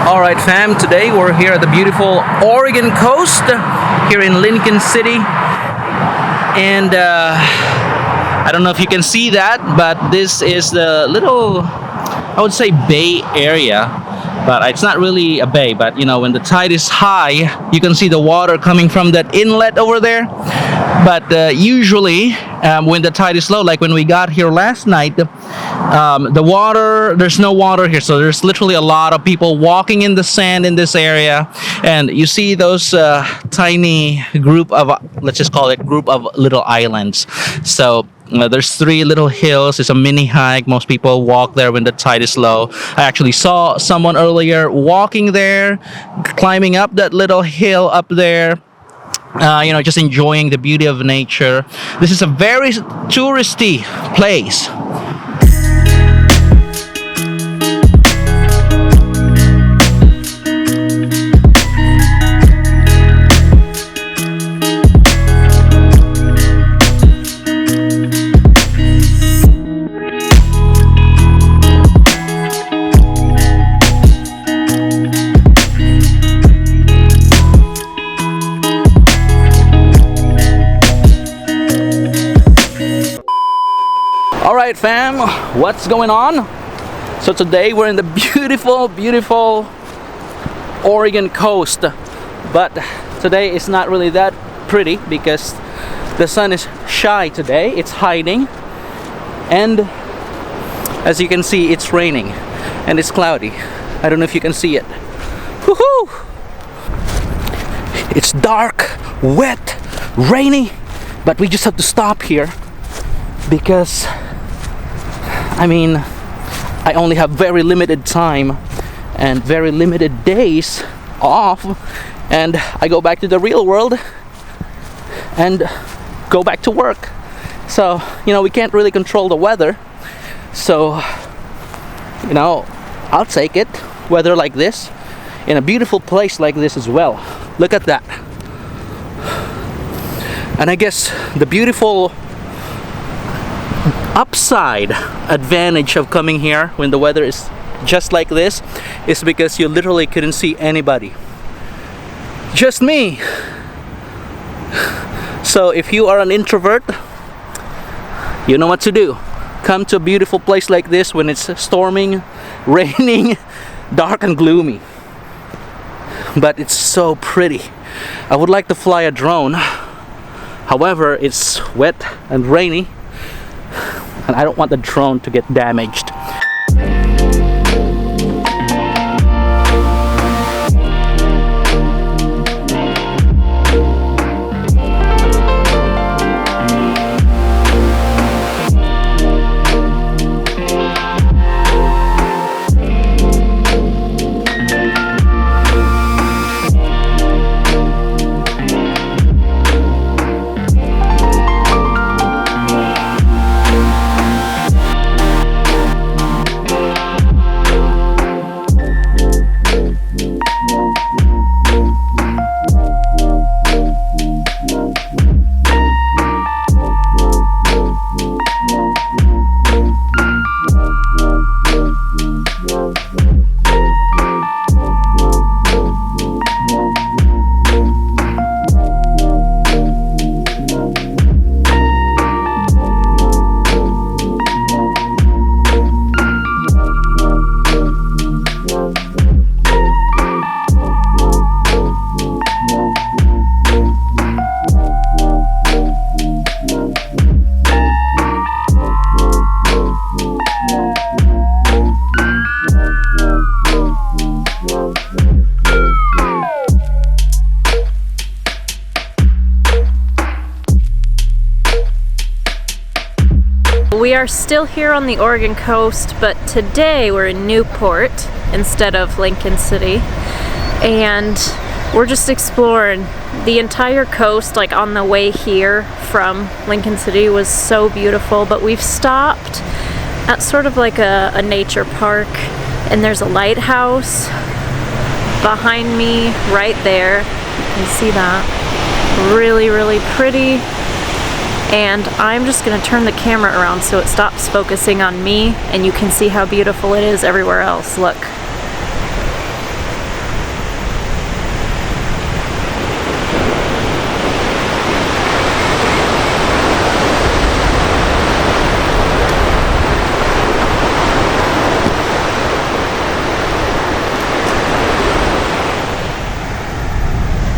Alright fam, today we're here at the beautiful Oregon coast here in Lincoln City, and I don't know if you can see that, but this is the little, I would say, bay area, but it's not really a bay. But you know, when the tide is high, you can see the water coming from that inlet over there. But usually when the tide is low, like when we got here last night, the water, there's no water here, so there's literally a lot of people walking in the sand in this area. And you see those tiny group of, let's just call it group of little islands. So there's 3 little hills. It's a mini hike. Most people walk there when the tide is low. I actually saw someone earlier walking there, climbing up that little hill up there, you know, just enjoying the beauty of nature. This is a very touristy place. Alright fam, what's going on? So today we're in the beautiful Oregon coast, but today it's not really that pretty because the sun is shy today. It's hiding, and as you can see, it's raining and it's cloudy. I don't know if you can see it. Woohoo! It's dark, wet, rainy, but we just have to stop here because I mean, I only have very limited time and very limited days off, and I go back to the real world and go back to work. So, you know, we can't really control the weather. So, you know, I'll take it, weather like this, in a beautiful place like this as well. Look at that. And I guess the beautiful upside advantage of coming here when the weather is just like this is because you literally couldn't see anybody, just me. So if you are an introvert, you know what to do. Come to a beautiful place like this when it's storming, raining, dark and gloomy, but it's so pretty. I would like to fly a drone, however it's wet and rainy, and I don't want the drone to get damaged. We are still here on the Oregon coast, but today we're in Newport instead of Lincoln City, and we're just exploring the entire coast. Like on the way here from Lincoln City was so beautiful, but we've stopped at sort of like a nature park, and there's a lighthouse behind me right there. You can see that. Really pretty. And I'm just going to turn the camera around so it stops focusing on me and you can see how beautiful it is everywhere else. Look.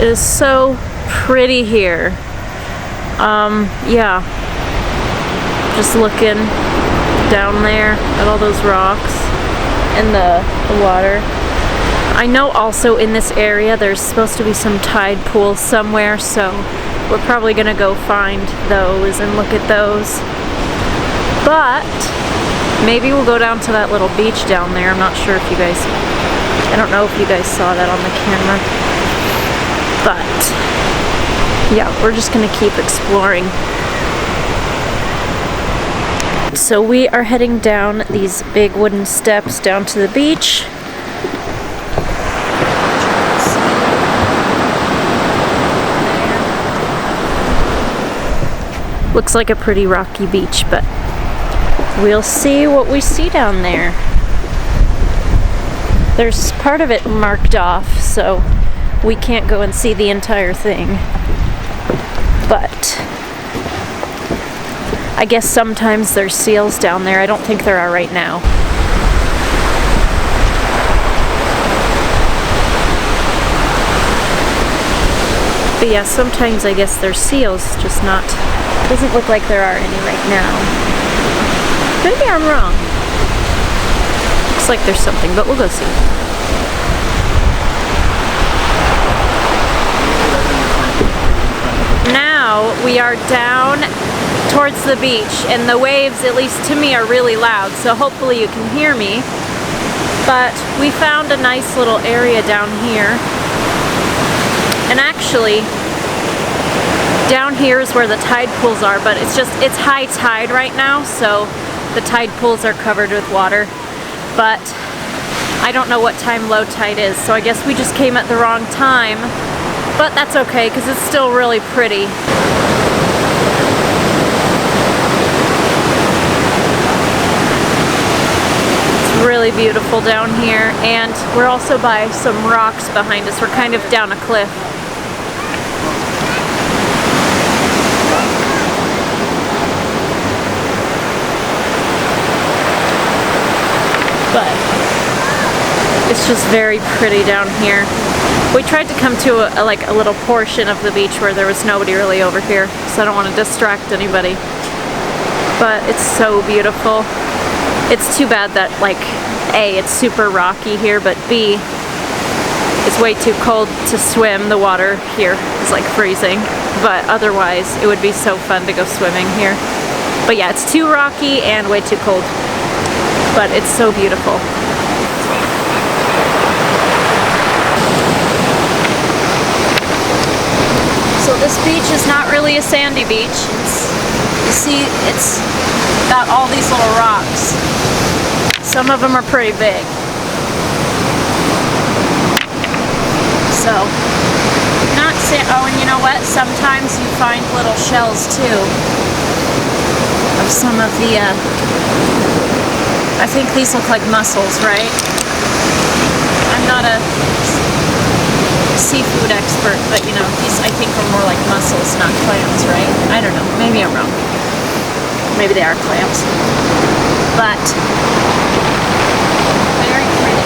It is so pretty here. Yeah. Just looking down there at all those rocks and the water. I know also in this area there's supposed to be some tide pools somewhere, so we're probably gonna go find those and look at those. But maybe we'll go down to that little beach down there. I'm not sure if you guys, I don't know if you guys saw that on the camera. But yeah, we're just gonna keep exploring. So we are heading down these big wooden steps down to the beach. Looks like a pretty rocky beach, but we'll see what we see down there. There's part of it marked off, so we can't go and see the entire thing. But I guess sometimes there's seals down there. I don't think there are right now. But yeah, sometimes I guess there's seals, just not, doesn't look like there are any right now. Maybe I'm wrong. Looks like there's something, but we'll go see. Now we are down towards the beach, and the waves, at least to me, are really loud, so hopefully you can hear me. But we found a nice little area down here. And actually, down here is where the tide pools are, but it's high tide right now, so the tide pools are covered with water. But I don't know what time low tide is, so I guess we just came at the wrong time. But that's okay, because it's still really pretty. It's really beautiful down here, and we're also by some rocks behind us. We're kind of down a cliff. But it's just very pretty down here. We tried to come to a little portion of the beach where there was nobody really over here, so I don't want to distract anybody. But it's so beautiful. It's too bad that, like, A, it's super rocky here, but B, it's way too cold to swim. The water here is like freezing, but otherwise it would be so fun to go swimming here. But yeah, it's too rocky and way too cold, but it's so beautiful. So this beach is not really a sandy beach. You see, it's got all these little rocks. Some of them are pretty big. So, not sand. Oh, and you know what? Sometimes you find little shells too of some of the. I think these look like mussels, right? I'm not a seafood expert, but you know, these I think are more like mussels, not clams, right? I don't know. Maybe I'm wrong. Maybe they are clams. But very pretty.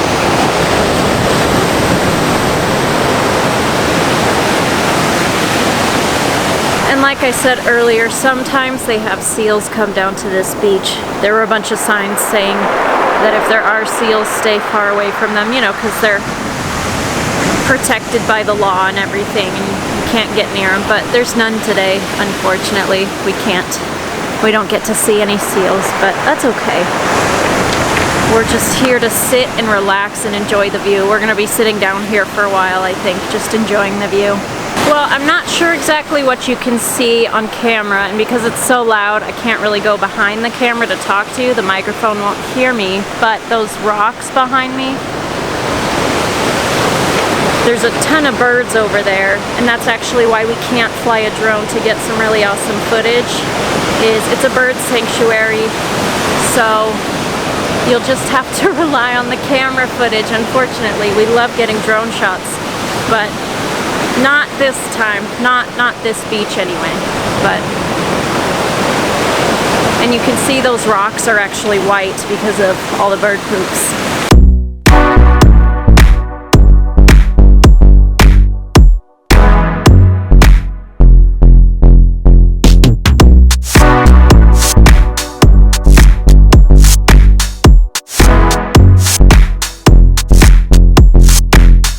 And like I said earlier, sometimes they have seals come down to this beach. There were a bunch of signs saying that if there are seals, stay far away from them, you know, because they're protected by the law and everything, and you can't get near them. But there's none today, unfortunately. We don't get to see any seals, but that's okay. We're just here to sit and relax and enjoy the view. We're gonna be sitting down here for a while, I think, just enjoying the view. Well, I'm not sure exactly what you can see on camera, and because it's so loud, I can't really go behind the camera to talk to you. The microphone won't hear me, but those rocks behind me, there's a ton of birds over there, and that's actually why we can't fly a drone to get some really awesome footage. It's a bird sanctuary, so you'll just have to rely on the camera footage. Unfortunately, we love getting drone shots, but not this time, not this beach anyway. But and you can see those rocks are actually white because of all the bird poops.